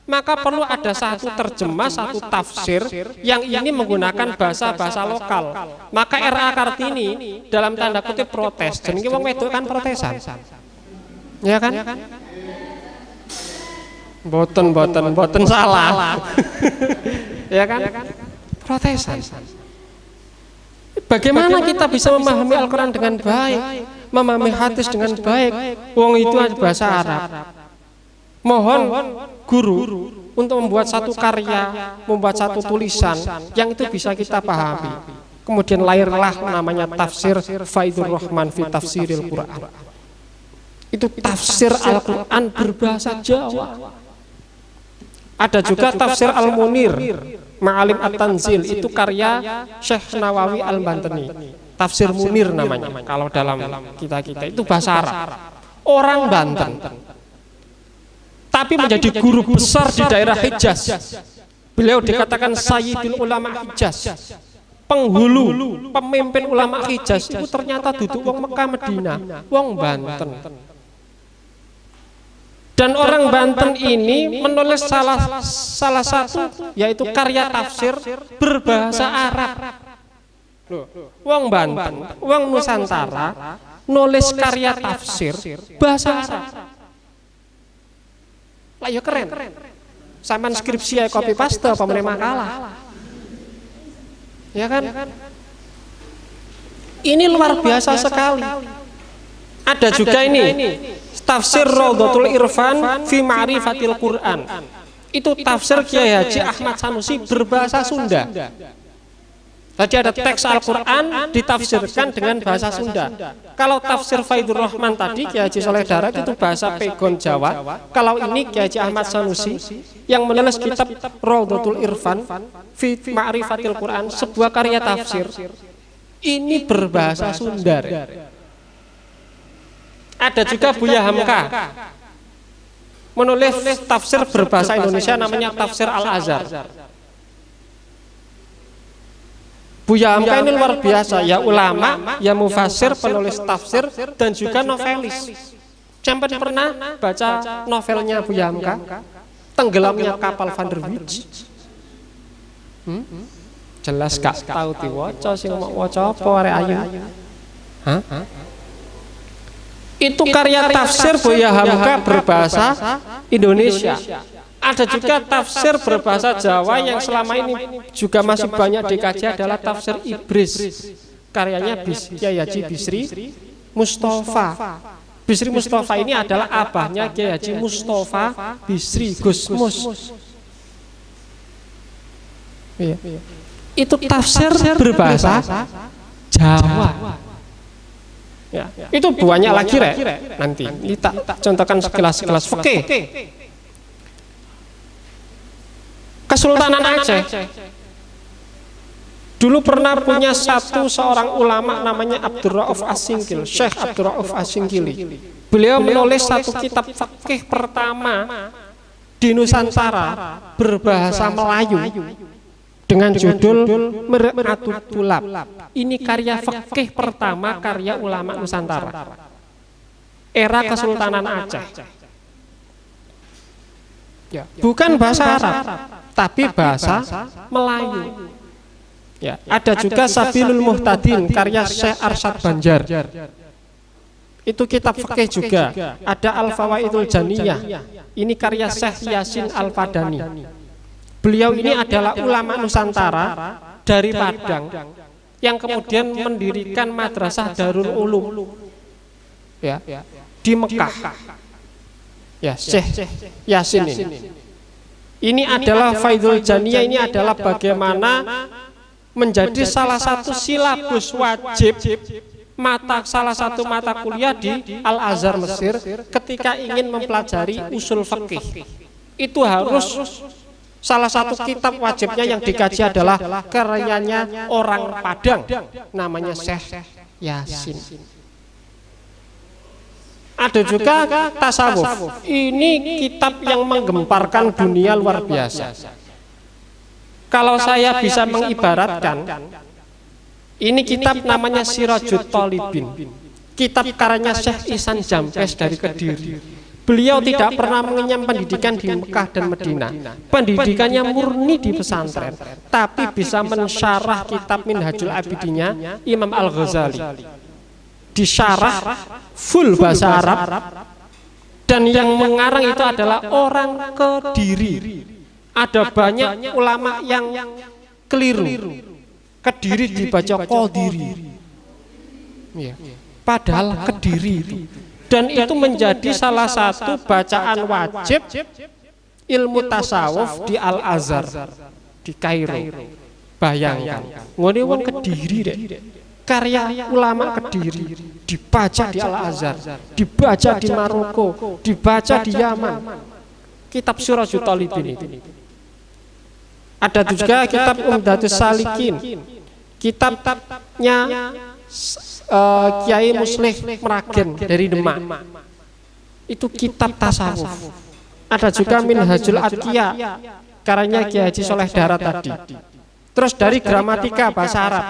Maka perlu ada satu terjemah, satu tafsir yang ini menggunakan bahasa-bahasa lokal. Maka R.A. Kartini dalam tanda kutip protes. Jadi wong wedok kan protesan. Ya kan? Boten salah. Ya kan? Protesan. Bagaimana kita bisa memahami Al-Quran dengan baik, memahami hadis dengan baik? Wong itu bahasa Arab. Mohon guru untuk membuat satu karya, membuat satu tulisan yang itu bisa kita pahami. Kemudian lahirlah namanya tafsir Faidur Rahman fi Tafsiril Quran. Itu tafsir Al-Quran berbahasa Jawa. Ada juga tafsir Al-Munir Ma'alim At-Tanzil, itu karya Syekh Nawawi Al-Bantani. Tafsir Munir namanya kalau dalam kita itu bahasa Arab. Orang Banten, tapi menjadi guru besar di daerah Hijaz. Beliau dikatakan Sayyidul Ulama Hijaz, penghulu, pemimpin ulama Hijaz. Itu ternyata duduk wong Mekah Medina, wong Banten. Dan orang Banten ini menulis salah satu, yaitu karya tafsir berbahasa Arab. Wong Banten, wong Nusantara, nulis karya tafsir bahasa Arab. Lah ya keren. Saman skripsi ya copy paste pemenuh makalah. Ya kan? Ini luar biasa sekali. Ada juga ini tafsir Raudhatul Irfan fi Ma'rifatil Quran. Itu tafsir Kiai Haji Ahmad Sanusi berbahasa Sunda. Tadi ada teks Al-Quran ditafsirkan dengan bahasa Sunda. Kalau tafsir Faidur Rahman tadi Kiai Haji Soleh Darat itu bahasa Pegon Jawa. Kalau ini Kiai Haji Ahmad Sanusi yang menulis kitab Raudhatul Irfan fi Ma'rifatil Quran, sebuah karya tafsir. Ini berbahasa Sunda. Ada juga Buya Hamka menulis tafsir berbahasa Indonesia namanya tafsir Al-Azhar. Buya Hamka ini luar biasa, ya ulama, ya mufassir, penulis tafsir, dan juga novelis. Sampai pernah baca novelnya Buya Hamka, Tenggelamnya Kapal Van der Wijk? Jelas gak tahu diwaca, sing mau waca apa arek ayu? Hah? Itu karya tafsir Buya Hamka berbahasa Indonesia. Ada juga tafsir berbahasa Jawa yang selama ini juga masih banyak dikaji adalah tafsir Ibris. Karyanya Kiai Haji Bisri Mustafa. Bisri Mustafa ini adalah abahnya Kiai Haji Mustafa Bisri Gusmus. Itu tafsir berbahasa Jawa. Ya, itu banyak lagi nanti. Kita contohkan sekilas fikih. Kesultanan Aceh dulu pernah punya seorang ulama namanya Abdurrauf As-Singkil, Syekh Abdurrauf As-Singkili. Beliau menulis satu kitab fikih pertama di Nusantara berbahasa Melayu dengan judul Mir'atul Tulab. Ini karya fikih pertama karya ulama Nusantara era Kesultanan Aceh. Bukan bahasa Arab, tapi bahasa Melayu. Ya, ada juga Sabilul Muhtadin karya Syekh Arsyad Banjar. Itu kitab fikih juga. Ada Al-Fawaidul Janiyah. Ini karya Syekh Yasin Al-Fadani. Beliau ini adalah ulama Nusantara dari Padang yang kemudian mendirikan Madrasah Darul Ulum. Ya, di Mekah. Ya, Syekh Yasin ini. Ini adalah Faidul Janiyah, ini adalah bagaimana menjadi salah satu silabus wajib salah satu mata kuliah di Al-Azhar Mesir ketika ingin mempelajari usul fikih. Itu harus salah satu kitab wajibnya yang dikaji adalah karyanya orang Padang namanya Syekh Yasin. Ada juga tasawuf. Ini kitab yang menggemparkan dunia luar biasa. Kalau saya bisa mengibaratkan, ini kitab namanya Sirajut Thalibin. Kitab karyanya Syekh Ihsan Jampes dari Kediri. Beliau tidak pernah mengenyam pendidikan di Mekah dan Madinah. Pendidikannya murni di pesantren, tapi bisa mensyarah kitab Minhajul Abidinnya Imam Al-Ghazali. Disyarah full bahasa Arab, dan yang mengarang itu adalah orang Kediri. Ada banyak ulama yang keliru. Kediri dibaca Qadiri. Ya. Padahal Kediri itu. Dan itu menjadi salah satu bacaan wajib ilmu tasawuf di Al-Azhar di Kairo. Bayangkan, ngene wong Kediri deh. Karya ulama Kediri dibaca di Al-Azhar, dibaca di Maroko, dibaca di Yaman. Kitab Sirajul Talibin itu. Ada juga kitab Umdatus Salikin, kitabnya Kiai Muslih Meragen dari Demak. Itu kitab tasawuf. Ada juga Minhajul Atqiya, karannya Kiai Haji Soleh Darat tadi. Terus dari gramatika bahasa Arab.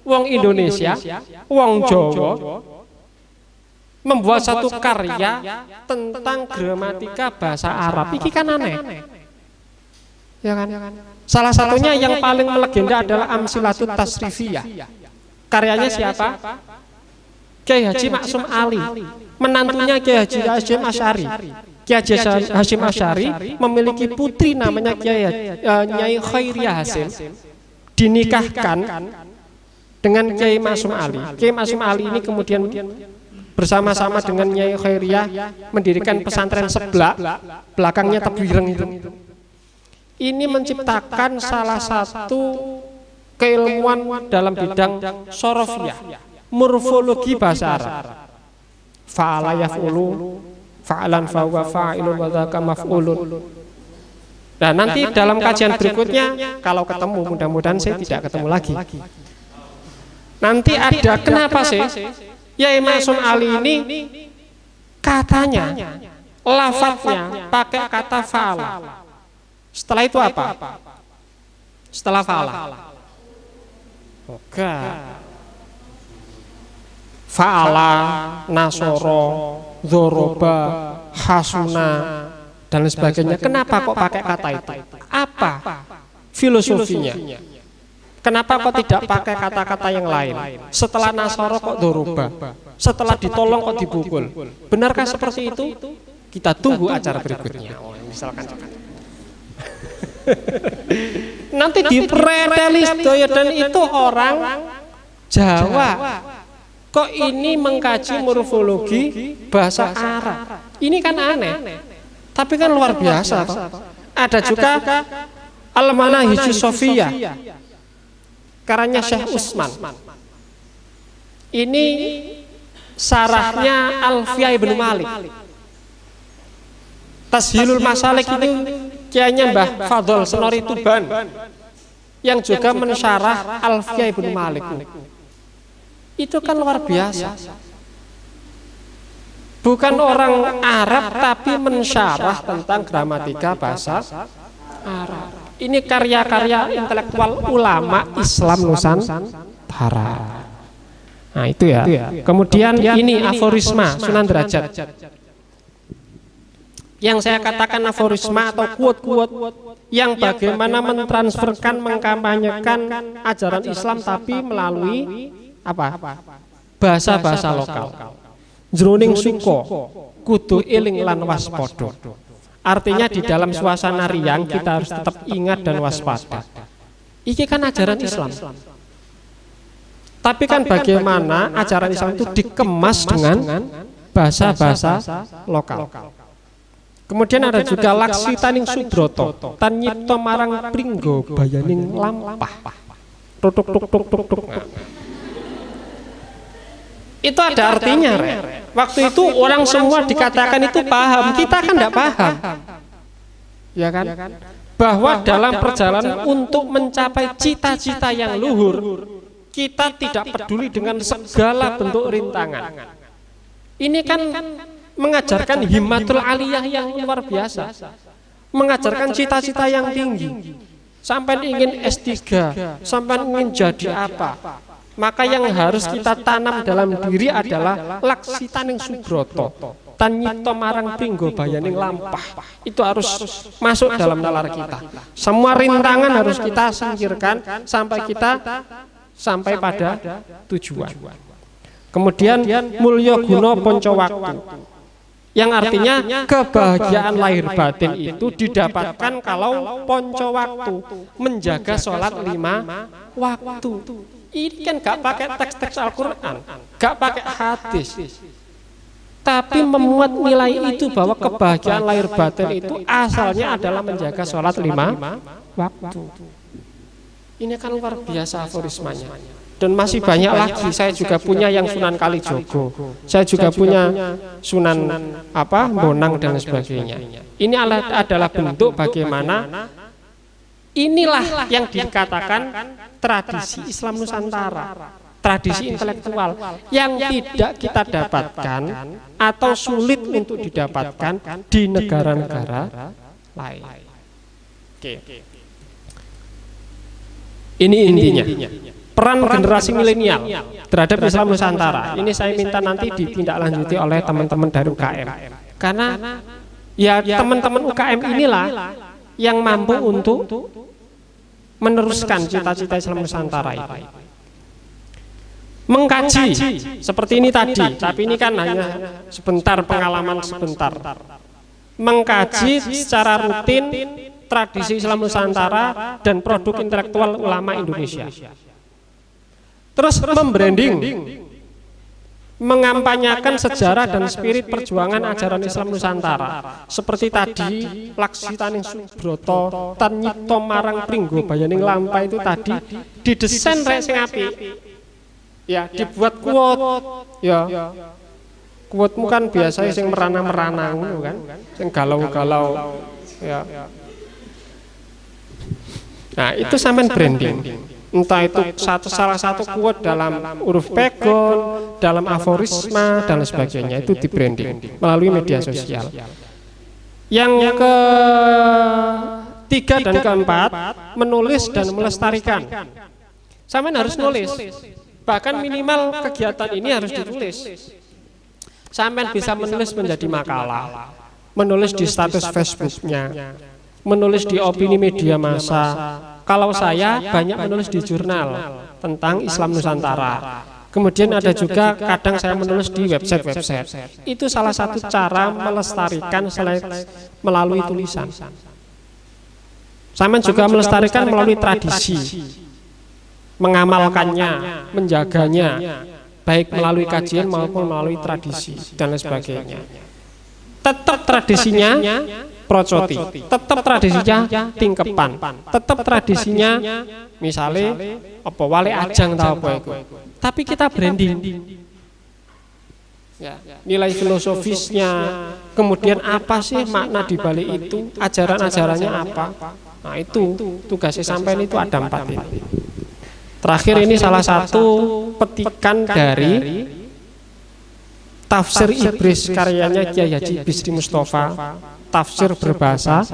Wong Indonesia, wong Jawa membuat satu karya tentang gramatika bahasa Arab. Iki kan aneh. Ya kan? Salah satunya yang paling melegenda adalah Amsilatut Tasrifiyah. Karyanya siapa? Kiai Haji Maksum Ali, menantunya Kiai Haji Hasyim Asy'ari. Kiai Haji Hasyim Asy'ari memiliki putri namanya Nyai Khairiyah Hasim, dinikahkan dengan Kiai Maksum Ali. Kiai Maksum Ali ini kemudian bersama-sama dengan Nyai Khairiyah mendirikan pesantren Seblak, belakangnya Tebireng itu. Ini menciptakan salah satu keilmuan dalam bidang sorofiyah, morfologi bahasa Arab. Fa'ala yaf'ulu, fa'alan fahuwa fa'ilun wa dzaka maf'ulun. Nah, nanti dalam kajian berikutnya kalau ketemu, mudah-mudahan saya tidak ketemu lagi. Nanti ada kenapa sih Yai Maksum Ali ini katanya lafadznya pakai kata fa'ala. Setelah itu apa? Setelah fa'ala. Oke. Fa'ala, nasoro, dzoroba, hasuna dan sebagainya. Kenapa kok pakai kata itu? Apa filosofinya? Kenapa kok tidak pakai kata-kata yang lain? Setelah nasoro kok dzoroba? Setelah ditolong kok dipukul? Benarkah seperti itu? Kita tunggu acara berikutnya. Misalkan nanti dipretelis dan itu orang Jawa kok ini mengkaji morfologi bahasa Arab. Ini kan aneh, tapi kan luar biasa toh. Ada juga Al-Manahijus Sofiyah, karannya Syekh Utsman. Ini sarahnya Alfiyah Ibnu Malik. Tashilul Masalik itu kiainya Mbah Fadl Senori Tuban yang juga mensyarah Alfiyah Ibnu Malik. Itu kan luar biasa. Bukan orang Arab tapi mensyarah tentang gramatika bahasa Arab. Ini karya-karya intelektual ulama Islam Nusantara. Nah itu ya. Kemudian ini aforisma Sunan Derajat. Yang saya katakan aforisma atau quote-quote yang bagaimana mentransferkan, mengkampanyekan ajaran Islam tapi melalui apa? Bahasa-bahasa lokal. Jroning suko kudu eling lan waspada. Artinya di dalam suasana riang kita harus tetap ingat dan waspada. Iki kan ajaran Islam. Tapi kan bagaimana ajaran Islam itu dikemas dengan bahasa-bahasa lokal. Kemudian ada juga Laksitaning Subroto, tan nyipta marang pringgo bayaning lampah. Tuk tuk tuk tuk tuk. Itu ada artinya, waktu itu orang semua dikatakan itu paham, kita kan tidak paham, ya kan? Bahwa dalam perjalanan untuk mencapai cita-cita yang luhur, kita tidak peduli dengan segala bentuk rintangan. Ini kan mengajarkan himmatul aliyah yang luar biasa, mengajarkan cita-cita yang tinggi, sampai ingin S3, sampai ingin jadi apa. Maka yang harus kita tanam dalam diri adalah Laksitaning Subroto, tan nyipta marang pringgo bayaning lampah. Itu harus masuk dalam nalar kita. Semua rintangan harus kita singkirkan sampai pada tujuan. Kemudian mulya guna panca waktu, yang artinya kebahagiaan lahir batin itu didapatkan kalau panca waktu, menjaga sholat 5 waktu. Ini kan gak pakai teks-teks Al-Quran, gak pakai hadis, tapi memuat nilai itu bahwa kebahagiaan lahir batin itu asalnya adalah menjaga sholat 5 waktu. Ini kan luar biasa aforismanya. Dan masih banyak lagi. Saya juga punya yang Sunan Kalijogo. Saya juga punya Sunan Bonang dan sebagainya. Ini adalah bentuk bagaimana inilah yang dikatakan tradisi Islam Nusantara. Tradisi intelektual yang tidak kita dapatkan atau sulit untuk didapatkan di negara-negara lain. Oke. Ini intinya. Peran generasi milenial terhadap Islam Nusantara. Ini saya minta nanti ditindaklanjuti oleh teman-teman dari UKM. Karena ya teman-teman UKM inilah yang mampu untuk meneruskan cita-cita Islam Nusantara ini. Mengkaji seperti ini tadi, tapi ini kan hanya sebentar, pengalaman sebentar. Mengkaji secara rutin tradisi Islam Nusantara dan produk intelektual ulama Indonesia. Terus membranding, mengampanyakan sejarah dan spirit perjuangan ajaran Islam Nusantara. Seperti tadi Laksitaning Subroto, Tanyito Marang Pringgo Bayaning Lampa itu tadi didesain rek sing apik. Ya, dibuat quote, ya. Quote-mu kan biasanya sing merana-merana ngono kan, sing galau-galau, ya. Nah, itu sampean branding. Entah itu salah satu quote dalam huruf pegon, dalam aforisma dan sebagainya, itu di branding melalui media sosial. Yang ketiga dan keempat, menulis dan melestarikan. Sampean harus nulis. Bahkan minimal kegiatan ini harus ditulis. Sampai bisa menulis menjadi makalah, menulis di status Facebooknya, menulis di opini media massa. Kalau saya banyak menulis di jurnal tentang Islam Nusantara. Kemudian ada juga kadang saya menulis di website. Itu salah satu cara melestarikan melalui tulisan. Sampai juga melestarikan melalui tradisi. Mengamalkannya, menjaganya, baik melalui kajian maupun melalui tradisi dan lain sebagainya. Tetap tradisinya procoti, tetap tradisinya tingkepan, tetap tradisinya misalnya apa wale ajang atau apa itu. Tapi kita branding, ya, nilai filosofisnya, kemudian apa sih makna di balik itu, ajaran-ajarannya apa. Nah itu tugasnya sampai itu ada 4 ini. Terakhir ini salah satu petikan dari Tafsir Ibris karyanya Kyai Haji Bisri Mustafa, tafsir berbahasa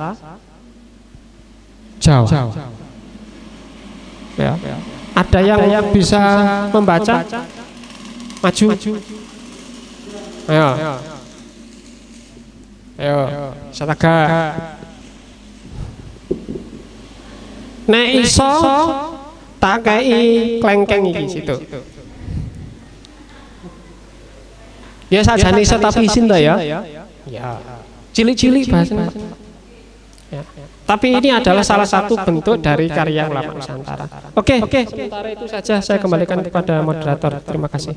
Jawa. Ya. Ada yang bisa membaca? Maju. Ayo. Sataga. Nek iso tak kei klengkeng iki situ. Ya sajane iso tapi izin ta ya. Ya. Cilik-cilik bahasanya. Ya. Tapi ini adalah salah satu bentuk dari karya ulama Nusantara. Oke. Sementara itu saja saya kembalikan kepada moderator. Terima kasih.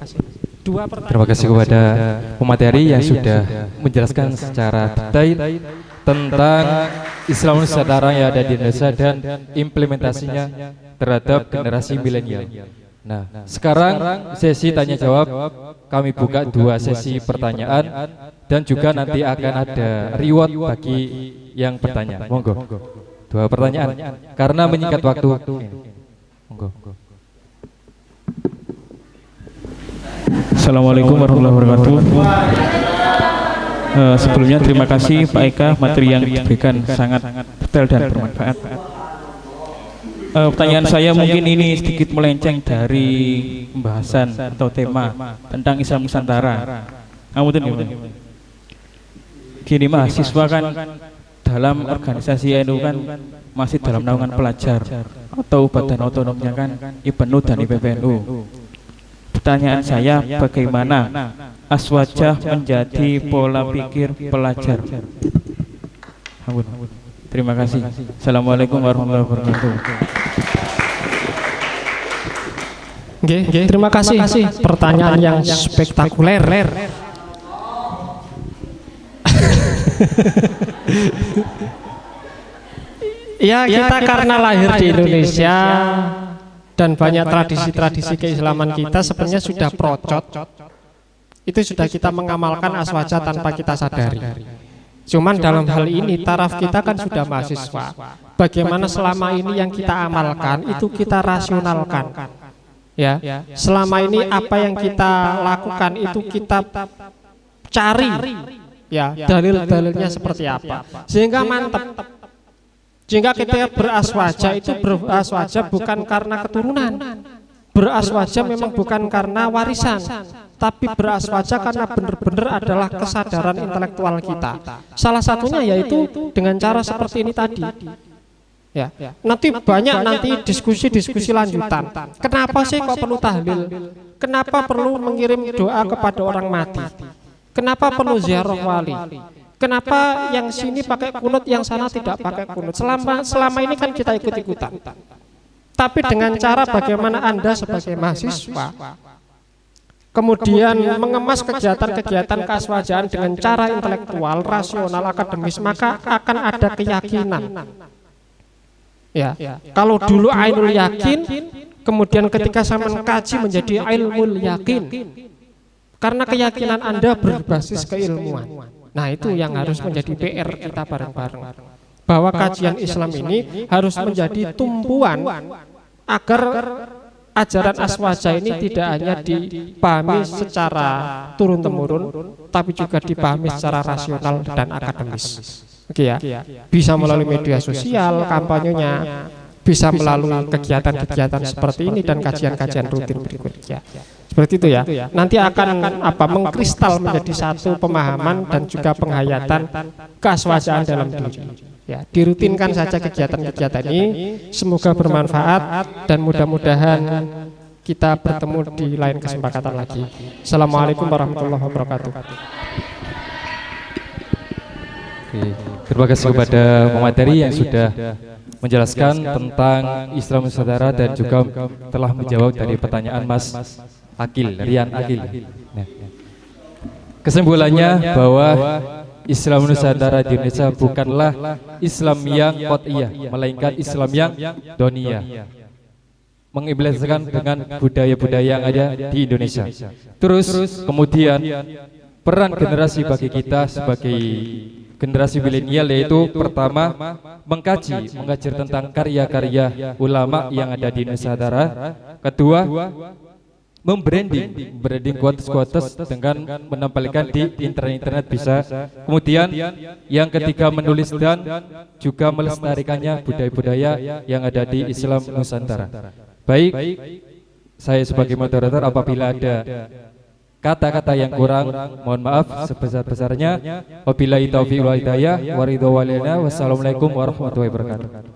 Terima kasih kepada pemateri yang sudah menjelaskan secara detail tentang Islam Nusantara yang ada di Indonesia dan implementasinya terhadap generasi milenial. Nah, sekarang sesi tanya jawab kami buka 2 sesi pertanyaan dan juga nanti akan ada reward bagi yang bertanya. Monggo. 2 pertanyaan karena menyingkat waktu. Monggo. Assalamualaikum warahmatullahi wabarakatuh. Sebelumnya terima kasih Pak Eka, materi yang diberikan sangat detail dan bermanfaat. Pertanyaan saya mungkin ini sedikit melenceng dari pembahasan atau tema tentang Islam Nusantara. Gini, mahasiswa kan dalam organisasi NU kan masih dalam naungan pelajar atau badan otonomnya kan IPNU dan IPPNU. Pertanyaan saya, bagaimana aswajah menjadi pola pikir pelajar? Terima kasih. Assalamualaikum warahmatullahi wabarakatuh. Terima kasih. Pertanyaan yang spektakuler. Ya kita karena lahir di Indonesia dan banyak tradisi-tradisi keislaman kita sebenarnya sudah procot. Itu sudah kita mengamalkan aswaja tanpa kita sadari. Cuman dalam hal ini taraf kita kan sudah mahasiswa. Bagaimana selama ini yang kita amalkan itu kita rasionalkan. Ya, selama ini apa yang kita lakukan itu kita cari, ya dalil-dalilnya seperti apa, sehingga mantap. Sehingga kita beraswaja itu beraswaja bukan karena keturunan, beraswaja memang bukan karena warisan, tapi beraswaja karena benar-benar adalah kesadaran intelektual kita. Salah satunya yaitu dengan cara seperti ini tadi. Ya, nanti banyak diskusi-diskusi lanjutan. Kenapa sih kok perlu tahlil? Kenapa perlu mengirim doa kepada orang mati? Kenapa perlu ziarah wali? Kenapa yang sini pakai kunut, yang sana tidak pakai kunut? Selama ini kan kita ikut-ikutan. Tapi dengan cara bagaimana Anda sebagai mahasiswa kemudian mengemas kegiatan-kegiatan keaswajaan dengan cara intelektual, rasional, akademis, maka akan ada keyakinan. Ya, kalau dulu ainul yakin, kemudian ketika saya mengkaji menjadi ilmul yakin, karena keyakinan Anda berbasis keilmuan. Nah itu yang harus menjadi PR kita bareng-bareng, bahwa kajian Islam ini harus menjadi tumpuan agar ajaran aswaja ini tidak hanya dipahami secara turun-temurun, tapi juga dipahami secara rasional dan akademis. Oke ya, bisa melalui media sosial, kampanyenya, bisa melalui kegiatan-kegiatan seperti ini dan kajian-kajian rutin berikutnya. Seperti itu ya. Nanti akan mengkristal menjadi satu pemahaman dan juga penghayatan keaswajaan dalam diri. Ya, dirutinkan saja kegiatan-kegiatan ini. Semoga bermanfaat dan mudah-mudahan kita bertemu di lain kesempatan lagi. Assalamualaikum warahmatullahi wabarakatuh. Terima kasih kepada pemateri yang sudah menjelaskan tentang Islam Nusantara dan juga telah menjawab dari pertanyaan Mas Rian Akil. Nah, kesimpulannya bahwa Islam Nusantara di Indonesia bukanlah Islam yang qot'iyah, melainkan Islam yang doniyah, mengimplementasikan dengan budaya-budaya yang ada di Indonesia. Terus kemudian peran generasi bagi kita sebagai generasi milenial yaitu pertama mengajar tentang karya-karya ulama yang ada di Nusantara. Kedua, membranding quotes dengan menampilkan di internet bisa. Kemudian yang ketiga menulis dan juga melestarikannya budaya-budaya yang ada di Islam Nusantara. Baik, saya sebagai moderator apabila ada kata-kata yang kurang mohon maaf sebesar-besarnya. Wabillahi taufiq wal hidayah wa ridho walina. Wassalamualaikum warahmatullahi wabarakatuh.